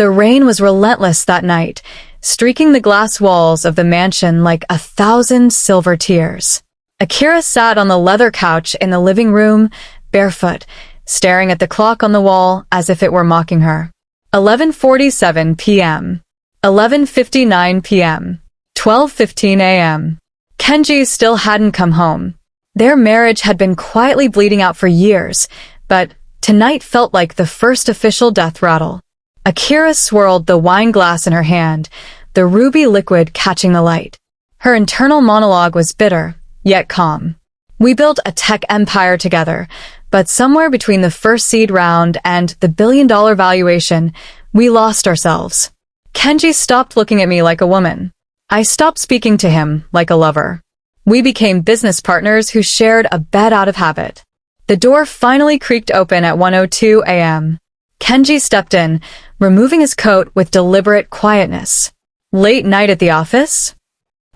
The rain was relentless that night, streaking the glass walls of the mansion like 1,000 silver tears. Akira sat on the leather couch in the living room, barefoot, staring at the clock on the wall as if it were mocking her. 11:47 p.m. 11:59 p.m. 12:15 a.m. Kenji still hadn't come home. Their marriage had been quietly bleeding out for years, but tonight felt like the first official death rattle. Akira swirled the wine glass in her hand, the ruby liquid catching the light. Her internal monologue was bitter, yet calm. We built a tech empire together, but somewhere between the first seed round and the billion-dollar valuation, we lost ourselves. Kenji stopped looking at me like a woman. I stopped speaking to him like a lover. We became business partners who shared a bed out of habit. The door finally creaked open at 1:02 a.m. Kenji stepped in, removing his coat with deliberate quietness. "Late night at the office?"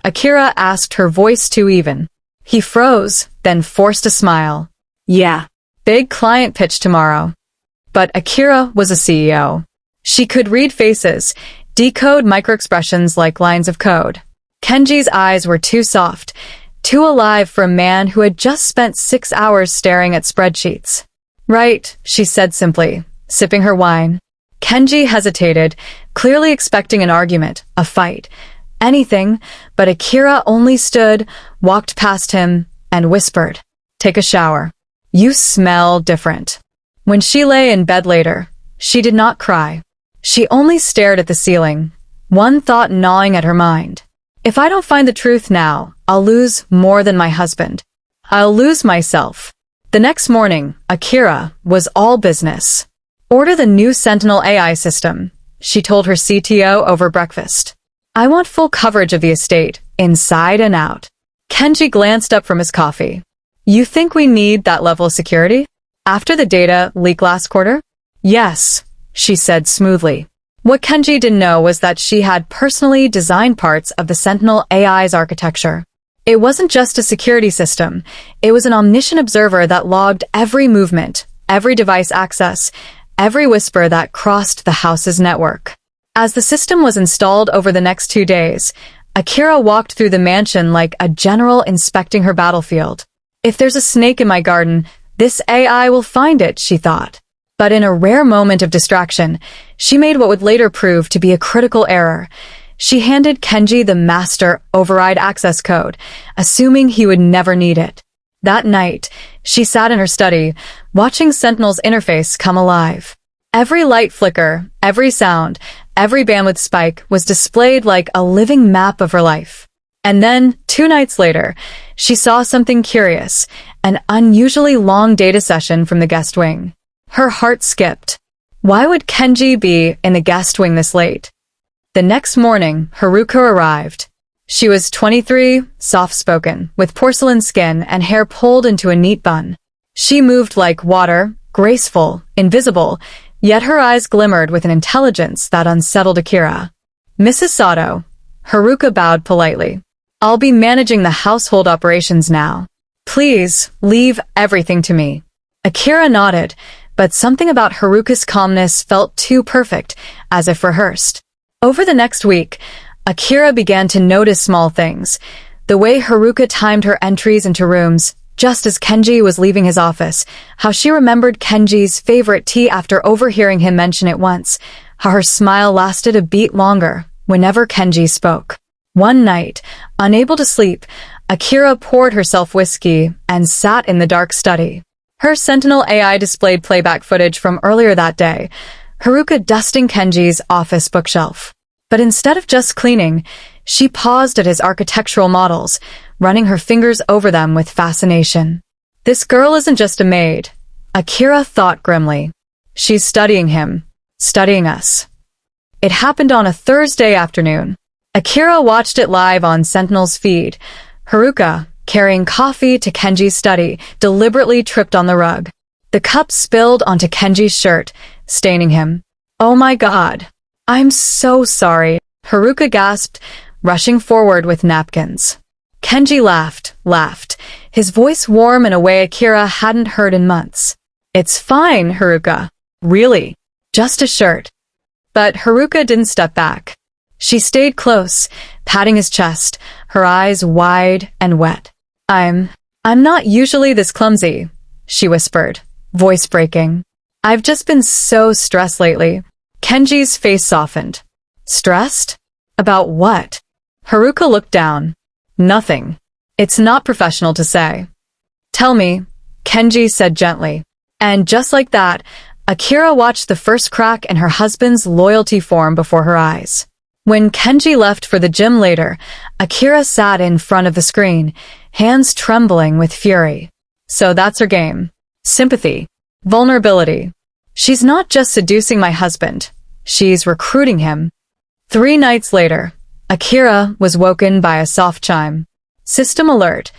Akira asked, her voice too even. He froze, then forced a smile. "Yeah. Big client pitch tomorrow." But Akira was a CEO. She could read faces, decode microexpressions like lines of code. Kenji's eyes were too soft, too alive for a man who had just spent 6 hours staring at spreadsheets. "Right," she said simply, sipping her wine. Kenji hesitated, clearly expecting an argument, a fight, anything, but Akira only stood, walked past him, and whispered, "Take a shower. You smell different." When she lay in bed later, she did not cry. She only stared at the ceiling, one thought gnawing at her mind. If I don't find the truth now, I'll lose more than my husband. I'll lose myself. The next morning, Akira was all business. "Order the new Sentinel AI system," she told her CTO over breakfast. "I want full coverage of the estate, inside and out." Kenji glanced up from his coffee. "You think we need that level of security? After the data leak last quarter?" "Yes," she said smoothly. What Kenji didn't know was that she had personally designed parts of the Sentinel AI's architecture. It wasn't just a security system. It was an omniscient observer that logged every movement, every device access, every whisper that crossed the house's network. As the system was installed over the next 2 days, Akira walked through the mansion like a general inspecting her battlefield. "If there's a snake in my garden, this AI will find it," she thought. But in a rare moment of distraction, she made what would later prove to be a critical error. She handed Kenji the master override access code, assuming he would never need it. That night, she sat in her study, watching Sentinel's interface come alive. Every light flicker, every sound, every bandwidth spike was displayed like a living map of her life. And then, 2 nights later, she saw something curious, an unusually long data session from the guest wing. Her heart skipped. Why would Kenji be in the guest wing this late? The next morning, Haruka arrived. She was 23, soft-spoken, with porcelain skin and hair pulled into a neat bun. She moved like water, graceful, invisible, yet her eyes glimmered with an intelligence that unsettled Akira. "Mrs. Sato," Haruka bowed politely. "I'll be managing the household operations now. Please, leave everything to me." Akira nodded, but something about Haruka's calmness felt too perfect, as if rehearsed. Over the next week, Akira began to notice small things. The way Haruka timed her entries into rooms, just as Kenji was leaving his office, how she remembered Kenji's favorite tea after overhearing him mention it once, how her smile lasted a beat longer whenever Kenji spoke. One night, unable to sleep, Akira poured herself whiskey and sat in the dark study. Her Sentinel AI displayed playback footage from earlier that day, Haruka dusting Kenji's office bookshelf. But instead of just cleaning, she paused at his architectural models, running her fingers over them with fascination. "This girl isn't just a maid," Akira thought grimly. "She's studying him, studying us." It happened on a Thursday afternoon. Akira watched it live on Sentinel's feed. Haruka, carrying coffee to Kenji's study, deliberately tripped on the rug. The cup spilled onto Kenji's shirt, staining him. "Oh my God. I'm so sorry," Haruka gasped, rushing forward with napkins. Kenji laughed, his voice warm in a way Akira hadn't heard in months. "It's fine, Haruka. Really. Just a shirt." But Haruka didn't step back. She stayed close, patting his chest, her eyes wide and wet. I'm not usually this clumsy, she whispered, voice breaking. I've just been so stressed lately. Kenji's face softened. Stressed? About what? Haruka looked down. Nothing. It's not professional to say. Tell me, Kenji said gently. And just like that, Akira watched the first crack in her husband's loyalty form before her eyes. When Kenji left for the gym later, Akira sat in front of the screen, hands trembling with fury. So that's her game. Sympathy. Vulnerability. She's not just seducing my husband. She's recruiting him. 3 nights later, Akira was woken by a soft chime. System alert.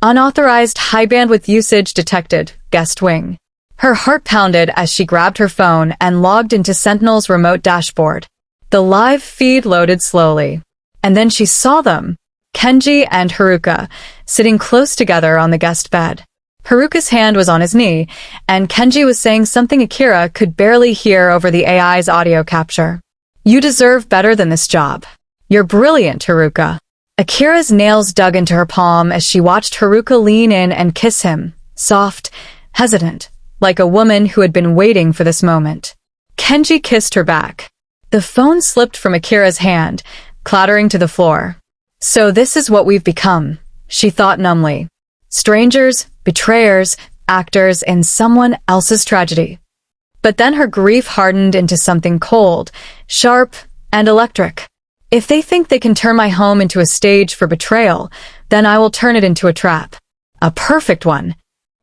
Unauthorized high bandwidth usage detected. Guest wing. Her heart pounded as she grabbed her phone and logged into Sentinel's remote dashboard. The live feed loaded slowly. And then she saw them, Kenji and Haruka, sitting close together on the guest bed. Haruka's hand was on his knee, and Kenji was saying something Akira could barely hear over the AI's audio capture. You deserve better than this job. You're brilliant, Haruka. Akira's nails dug into her palm as she watched Haruka lean in and kiss him, soft, hesitant, like a woman who had been waiting for this moment. Kenji kissed her back. The phone slipped from Akira's hand, clattering to the floor. So this is what we've become, she thought numbly. Strangers, betrayers, actors in someone else's tragedy. But then her grief hardened into something cold, sharp, and electric. If they think they can turn my home into a stage for betrayal, then I will turn it into a trap. A perfect one.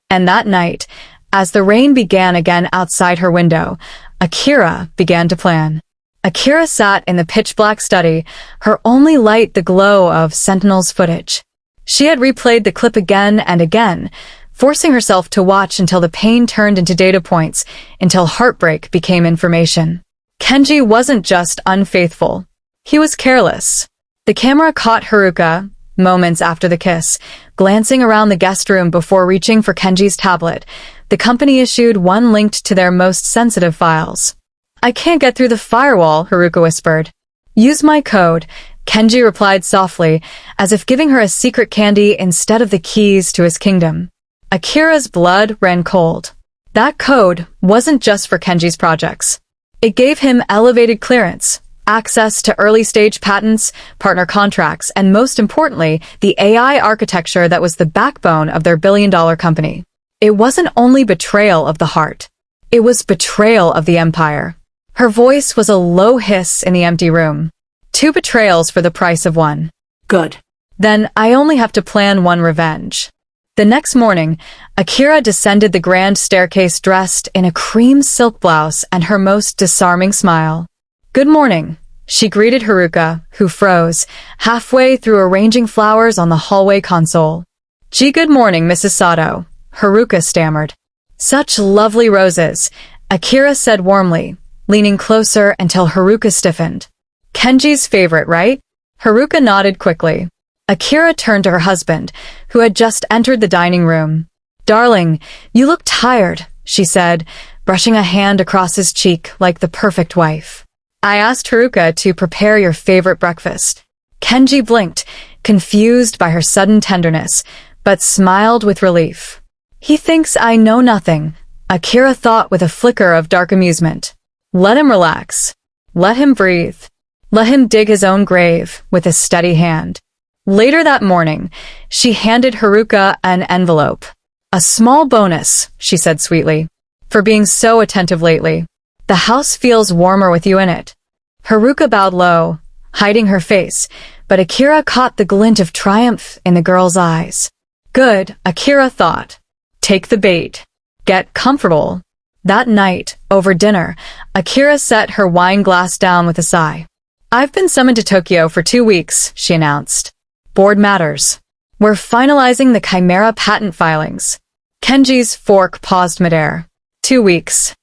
And that night, as the rain began again outside her window, Akira began to plan. Akira sat in the pitch-black study, her only light the glow of Sentinel's footage. She had replayed the clip again and again, forcing herself to watch until the pain turned into data points, until heartbreak became information. Kenji wasn't just unfaithful. He was careless. The camera caught Haruka, moments after the kiss, glancing around the guest room before reaching for Kenji's tablet. The company issued one linked to their most sensitive files. I can't get through the firewall, Haruka whispered. Use my code, Kenji replied softly, as if giving her a secret candy instead of the keys to his kingdom. Akira's blood ran cold. That code wasn't just for Kenji's projects. It gave him elevated clearance, access to early-stage patents, partner contracts, and most importantly, the AI architecture that was the backbone of their billion-dollar company. It wasn't only betrayal of the heart. It was betrayal of the empire. Her voice was a low hiss in the empty room. 2 betrayals for the price of 1. Good. Then I only have to plan 1 revenge. The next morning, Akira descended the grand staircase dressed in a cream silk blouse and her most disarming smile. Good morning, she greeted Haruka, who froze, halfway through arranging flowers on the hallway console. Gee, good morning, Mrs. Sato, Haruka stammered. Such lovely roses, Akira said warmly, leaning closer until Haruka stiffened. Kenji's favorite, right? Haruka nodded quickly. Akira turned to her husband, who had just entered the dining room. Darling, you look tired, she said, brushing a hand across his cheek like the perfect wife. I asked Haruka to prepare your favorite breakfast. Kenji blinked, confused by her sudden tenderness, but smiled with relief. He thinks I know nothing, Akira thought with a flicker of dark amusement. Let him relax. Let him breathe. Let him dig his own grave with a steady hand. Later that morning, she handed Haruka an envelope. A small bonus, she said sweetly, for being so attentive lately. The house feels warmer with you in it. Haruka bowed low, hiding her face, but Akira caught the glint of triumph in the girl's eyes. Good, Akira thought. Take the bait. Get comfortable. That night, over dinner, Akira set her wine glass down with a sigh. I've been summoned to Tokyo for 2 weeks, she announced. Board matters. We're finalizing the Chimera patent filings. Kenji's fork paused midair. 2 weeks.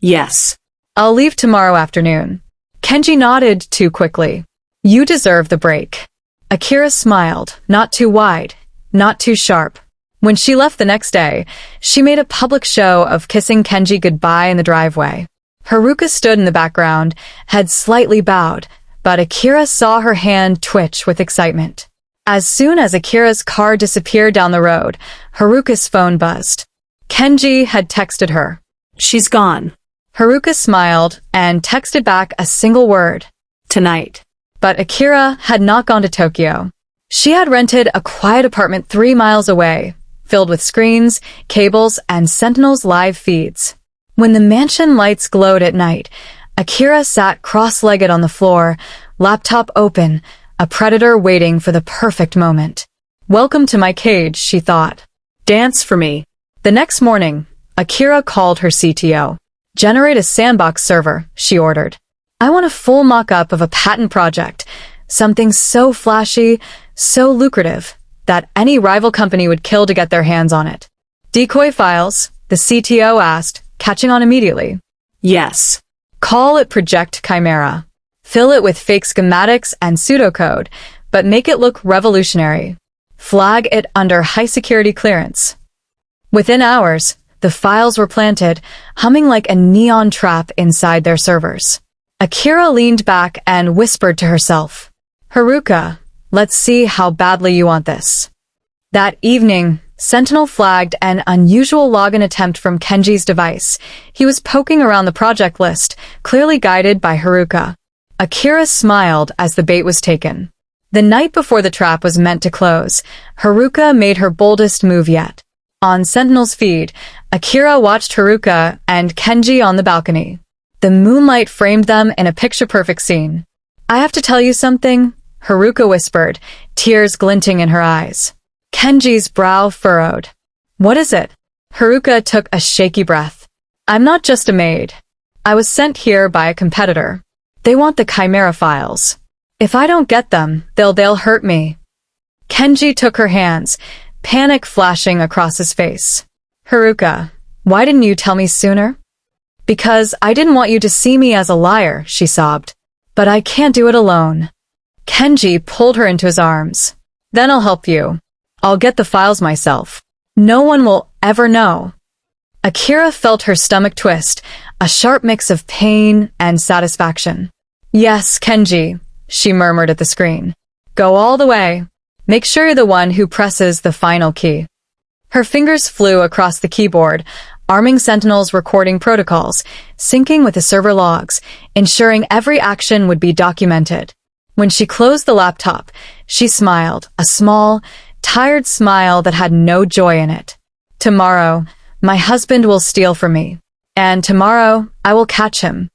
Yes. I'll leave tomorrow afternoon. Kenji nodded too quickly. You deserve the break. Akira smiled, not too wide, not too sharp. When she left the next day, she made a public show of kissing Kenji goodbye in the driveway. Haruka stood in the background, head slightly bowed, but Akira saw her hand twitch with excitement. As soon as Akira's car disappeared down the road, Haruka's phone buzzed. Kenji had texted her. She's gone. Haruka smiled and texted back a single word. Tonight. But Akira had not gone to Tokyo. She had rented a quiet apartment 3 miles away, filled with screens, cables, and Sentinel's live feeds. When the mansion lights glowed at night, Akira sat cross-legged on the floor, laptop open, a predator waiting for the perfect moment. Welcome to my cage, she thought. Dance for me. The next morning, Akira called her CTO. Generate a sandbox server, she ordered. I want a full mock-up of a patent project, something so flashy, so lucrative, that any rival company would kill to get their hands on it. Decoy files, the CTO asked, catching on immediately. Yes. Call it Project Chimera. Fill it with fake schematics and pseudocode, but make it look revolutionary. Flag it under high security clearance. Within hours, the files were planted, humming like a neon trap inside their servers. Akira leaned back and whispered to herself, Haruka, let's see how badly you want this. That evening, Sentinel flagged an unusual login attempt from Kenji's device. He was poking around the project list, clearly guided by Haruka. Akira smiled as the bait was taken. The night before the trap was meant to close, Haruka made her boldest move yet. On Sentinel's feed, Akira watched Haruka and Kenji on the balcony. The moonlight framed them in a picture-perfect scene. I have to tell you something, Haruka whispered, tears glinting in her eyes. Kenji's brow furrowed. What is it? Haruka took a shaky breath. I'm not just a maid. I was sent here by a competitor. They want the Chimera files. If I don't get them, they'll hurt me. Kenji took her hands, panic flashing across his face. Haruka, why didn't you tell me sooner? Because I didn't want you to see me as a liar, she sobbed. But I can't do it alone. Kenji pulled her into his arms. Then I'll help you. I'll get the files myself. No one will ever know. Akira felt her stomach twist, a sharp mix of pain and satisfaction. Yes, Kenji, she murmured at the screen. Go all the way. Make sure you're the one who presses the final key. Her fingers flew across the keyboard, arming Sentinel's recording protocols, syncing with the server logs, ensuring every action would be documented. When she closed the laptop, she smiled, a small, tired smile that had no joy in it. Tomorrow, my husband will steal from me. And tomorrow, I will catch him.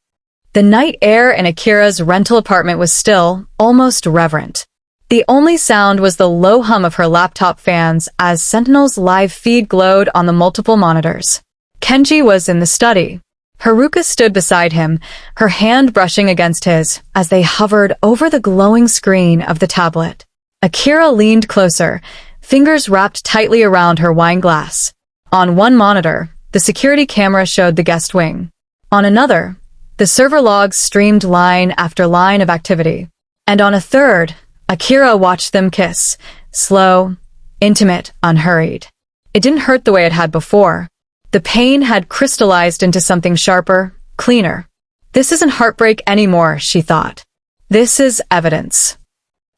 The night air in Akira's rental apartment was still, almost reverent. The only sound was the low hum of her laptop fans as Sentinel's live feed glowed on the multiple monitors. Kenji was in the study. Haruka stood beside him, her hand brushing against his as they hovered over the glowing screen of the tablet. Akira leaned closer, fingers wrapped tightly around her wine glass. On one monitor, the security camera showed the guest wing. On another, the server logs streamed line after line of activity. And on a third, Akira watched them kiss, slow, intimate, unhurried. It didn't hurt the way it had before. The pain had crystallized into something sharper, cleaner. This isn't heartbreak anymore, she thought. This is evidence.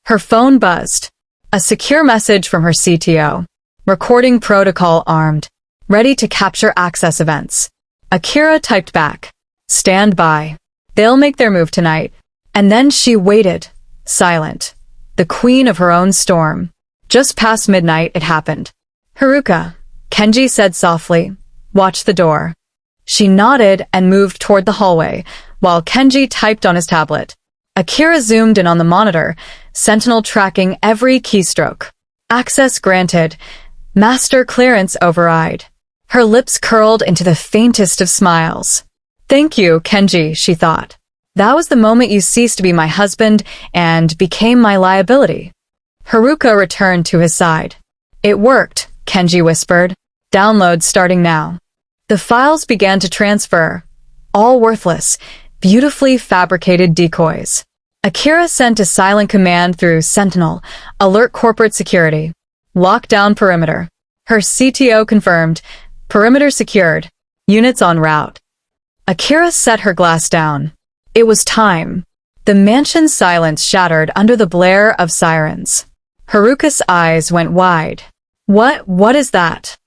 Her phone buzzed. A secure message from her CTO. Recording protocol armed. Ready to capture access events. Akira typed back. Stand by. They'll make their move tonight. And then she waited, silent. The queen of her own storm. Just past midnight, it happened. Haruka, Kenji said softly. Watch the door. She nodded and moved toward the hallway, while Kenji typed on his tablet. Akira zoomed in on the monitor, Sentinel tracking every keystroke. Access granted. Master clearance override. Her lips curled into the faintest of smiles. Thank you, Kenji, she thought. That was the moment you ceased to be my husband and became my liability. Haruka returned to his side. It worked, Kenji whispered. Download starting now. The files began to transfer, all worthless, beautifully fabricated decoys. Akira sent a silent command through Sentinel, alert corporate security. Lock down perimeter. Her CTO confirmed, perimeter secured, units en route. Akira set her glass down. It was time. The mansion's silence shattered under the blare of sirens. Haruka's eyes went wide. What is that?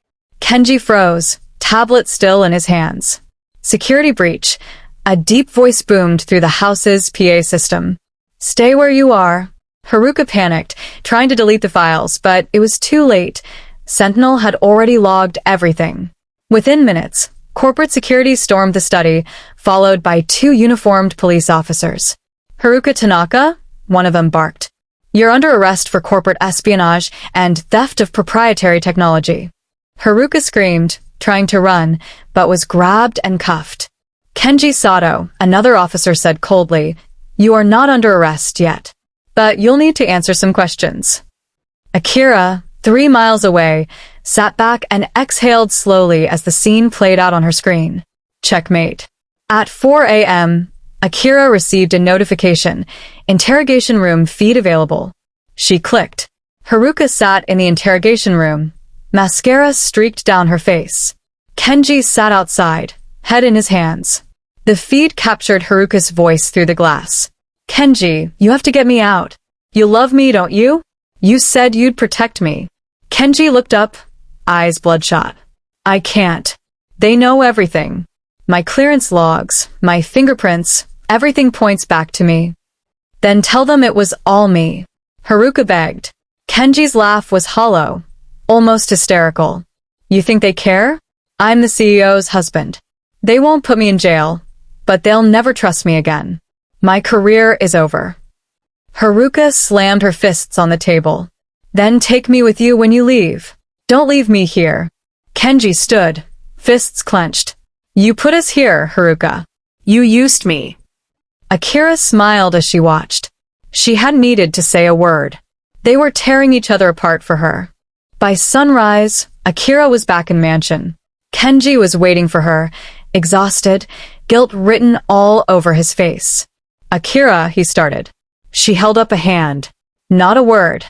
Kenji froze, tablet still in his hands. Security breach. A deep voice boomed through the house's PA system. Stay where you are. Haruka panicked, trying to delete the files, but it was too late. Sentinel had already logged everything. Within minutes, corporate security stormed the study, followed by 2 uniformed police officers. Haruka Tanaka? One of them barked. You're under arrest for corporate espionage and theft of proprietary technology. Haruka screamed, trying to run, but was grabbed and cuffed. Kenji Sato, another officer, said coldly, You are not under arrest yet, but you'll need to answer some questions. Akira, 3 miles away, sat back and exhaled slowly as the scene played out on her screen. Checkmate. At 4 a.m., Akira received a notification, interrogation room feed available. She clicked. Haruka sat in the interrogation room. Mascara streaked down her face. Kenji sat outside, head in his hands. The feed captured Haruka's voice through the glass. Kenji, you have to get me out. You love me, don't you? You said you'd protect me. Kenji looked up, eyes bloodshot. I can't. They know everything. My clearance logs, my fingerprints, everything points back to me. Then tell them it was all me. Haruka begged. Kenji's laugh was hollow, almost hysterical. You think they care? I'm the CEO's husband. They won't put me in jail, but they'll never trust me again. My career is over. Haruka slammed her fists on the table. Then take me with you when you leave. Don't leave me here. Kenji stood, fists clenched. You put us here, Haruka. You used me. Akira smiled as she watched. She hadn't needed to say a word. They were tearing each other apart for her. By sunrise, Akira was back in mansion. Kenji was waiting for her, exhausted, guilt written all over his face. Akira, he started. She held up a hand. Not a word.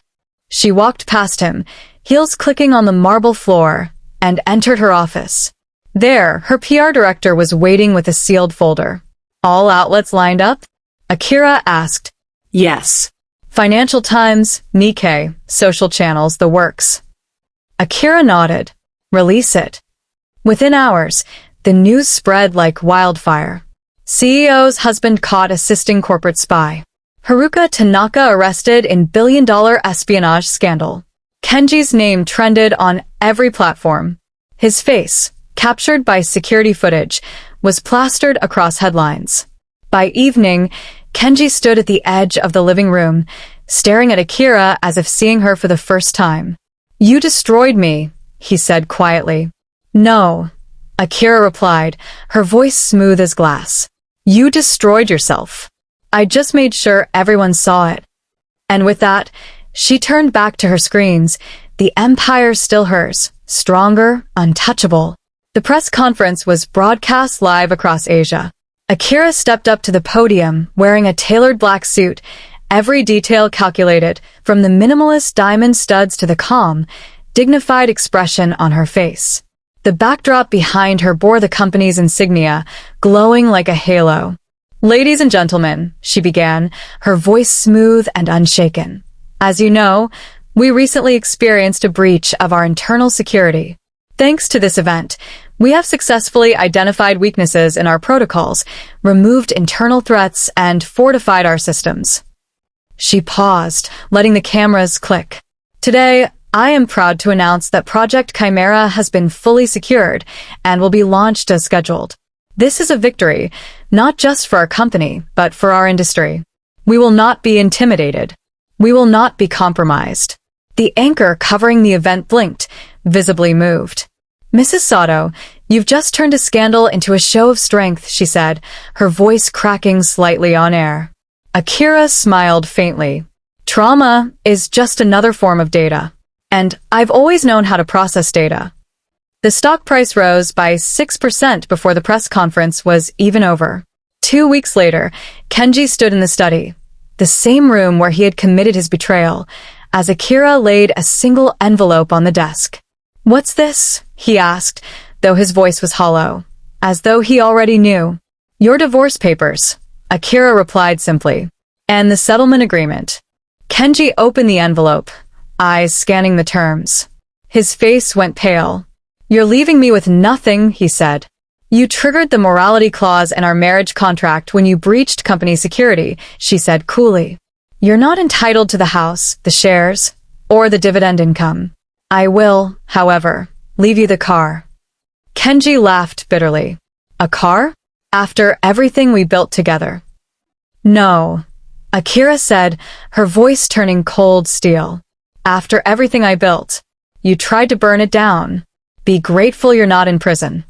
She walked past him, heels clicking on the marble floor, and entered her office. There, her PR director was waiting with a sealed folder. All outlets lined up? Akira asked. Yes. Financial Times, Nikkei, social channels, the works. Akira nodded. Release it. Within hours, the news spread like wildfire. CEO's husband caught assisting corporate spy. Haruka Tanaka arrested in billion-dollar espionage scandal. Kenji's name trended on every platform. His face, captured by security footage, was plastered across headlines. By evening, Kenji stood at the edge of the living room, staring at Akira as if seeing her for the first time. You destroyed me, he said quietly. No, Akira replied, her voice smooth as glass. You destroyed yourself. I just made sure everyone saw it. And with that, she turned back to her screens, the empire still hers, stronger, untouchable. The press conference was broadcast live across Asia. Akira stepped up to the podium, wearing a tailored black suit, every detail calculated, from the minimalist diamond studs to the calm, dignified expression on her face. The backdrop behind her bore the company's insignia, glowing like a halo. Ladies and gentlemen, she began, her voice smooth and unshaken. As you know, we recently experienced a breach of our internal security. Thanks to this event, we have successfully identified weaknesses in our protocols, removed internal threats, and fortified our systems. She paused, letting the cameras click. Today, I am proud to announce that Project Chimera has been fully secured and will be launched as scheduled. This is a victory, not just for our company, but for our industry. We will not be intimidated. We will not be compromised. The anchor covering the event blinked, visibly moved. Mrs. Sato, you've just turned a scandal into a show of strength, she said, her voice cracking slightly on air. Akira smiled faintly. Trauma is just another form of data. And I've always known how to process data. The stock price rose by 6% before the press conference was even over. 2 weeks later, Kenji stood in the study, the same room where he had committed his betrayal, as Akira laid a single envelope on the desk. What's this? He asked, though his voice was hollow. as though he already knew. Your divorce papers, Akira replied simply. And the settlement agreement. Kenji opened the envelope, eyes scanning the terms. His face went pale. You're leaving me with nothing, he said. You triggered the morality clause in our marriage contract when you breached company security, she said coolly. You're not entitled to the house, the shares, or the dividend income. I will, however, leave you the car. Kenji laughed bitterly. A car? After everything we built together. No, Akira said, her voice turning cold steel. After everything I built, you tried to burn it down. Be grateful you're not in prison.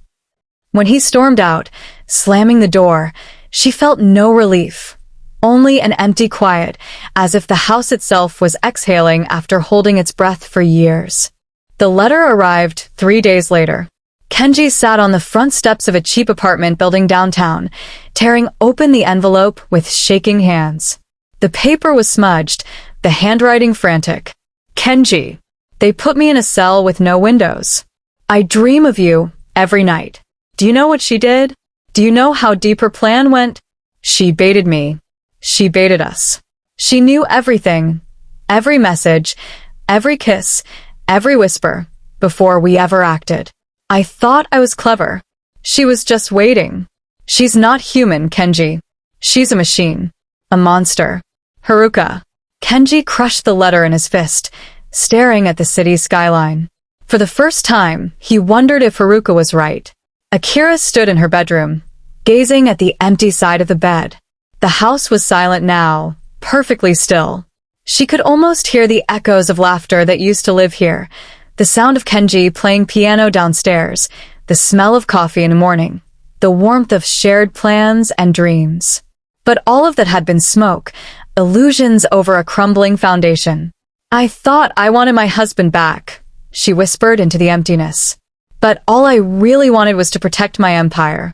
When he stormed out, slamming the door, she felt no relief, only an empty quiet, as if the house itself was exhaling after holding its breath for years. The letter arrived 3 days later. Kenji sat on the front steps of a cheap apartment building downtown, tearing open the envelope with shaking hands. The paper was smudged, the handwriting frantic. Kenji, they put me in a cell with no windows. I dream of you every night. Do you know what she did? Do you know how deep her plan went? She baited me. She baited us. She knew everything, every message, every kiss, every whisper, before we ever acted. I thought I was clever. She was just waiting. She's not human, Kenji. She's a machine. A monster. Haruka. Kenji crushed the letter in his fist, staring at the city's skyline. For the first time, he wondered if Haruka was right. Akira stood in her bedroom, gazing at the empty side of the bed. The house was silent now, perfectly still. She could almost hear the echoes of laughter that used to live here, the sound of Kenji playing piano downstairs, the smell of coffee in the morning, the warmth of shared plans and dreams. But all of that had been smoke, illusions over a crumbling foundation. I thought I wanted my husband back, she whispered into the emptiness. But all I really wanted was to protect my empire.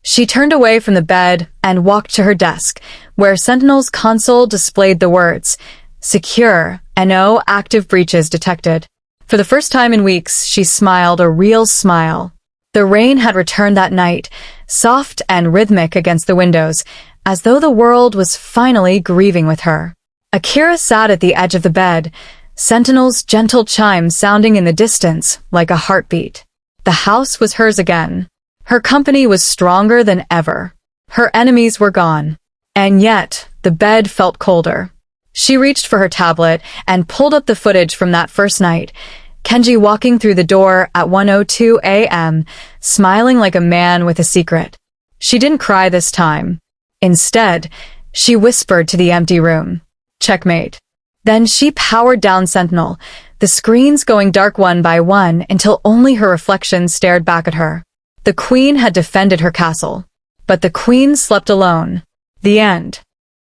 She turned away from the bed and walked to her desk, where Sentinel's console displayed the words, Secure, no active breaches detected. For the first time in weeks, she smiled a real smile. The rain had returned that night, soft and rhythmic against the windows, as though the world was finally grieving with her. Akira sat at the edge of the bed, Sentinel's gentle chime sounding in the distance like a heartbeat. The house was hers again. Her company was stronger than ever. Her enemies were gone. And yet, the bed felt colder. She reached for her tablet and pulled up the footage from that first night. Kenji walking through the door at 1:02 a.m., smiling like a man with a secret. She didn't cry this time. Instead, she whispered to the empty room, Checkmate. Then she powered down Sentinel, the screens going dark one by one until only her reflection stared back at her. The queen had defended her castle. But the queen slept alone. The end.